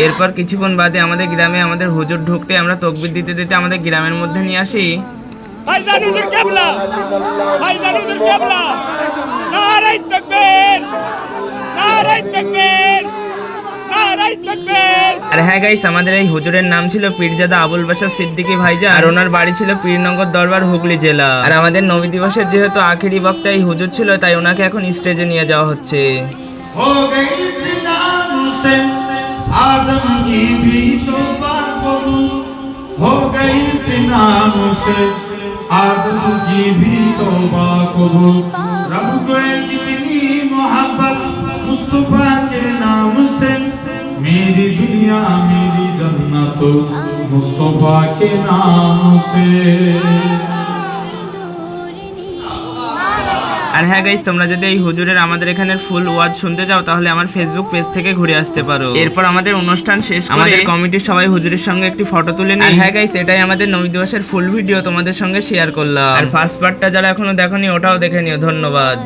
এরপর কিছুক্ষণ বাদে আমাদের গ্রামে আমাদের হুজুর ঢুকতে আমরা তাকবীর দিতে দিতে আমাদের গ্রামের মধ্যে নিয়ে আসি। ভাইজান হুজুর কেবলা, ভাইজান হুজুর কেবলা, নারায়ে তাকবীর, নারায়ে তাকবীর, নারায়ে তাকবীর। আর হ্যাঁ গাইস, আমাদের এই হুজুরের নাম ছিল পীরজাদা আবুল বাশার সিদ্দিকী ভাইজান, আর ওনার বাড়ি ছিল পীরনগর দরবার, হুগলি জেলা। আর আমাদের নবী দিবসের যেহেতু আখেরি বক্তা এই হুজুর ছিল, তাই ওনাকে এখন স্টেজে নিয়ে যাওয়া হচ্ছে। हो गई इस नाम से आदम की भी तौबा कबूल, हो गई इस नाम से आदम की भी तौबा कबूल। रब को कितनी मोहब्बत मुस्तफा के नाम से, मेरी दुनिया मेरी जन्नत मुस्तफा के नाम से। আর হ্যাঁ গাইস, তোমরা যদি এই হুজুরের আমাদের এখানের ফুল ওয়াজ শুনতে যাও তাহলে আমার ফেসবুক পেজ থেকে ঘুরে আসতে পারো। এরপর আমাদের অনুষ্ঠান শেষ করে আমাদের কমিটির সবাই হুজুরের সঙ্গে একটি ফটো তুলে নিই। আর হ্যাঁ গাইস, এটাই আমাদের নবী দিবসের ফুল ভিডিও তোমাদের সঙ্গে শেয়ার করলাম। আর ফার্স্ট পার্টটা যারা এখনো দেখোনি ওটাও দেখে নিও। ধন্যবাদ।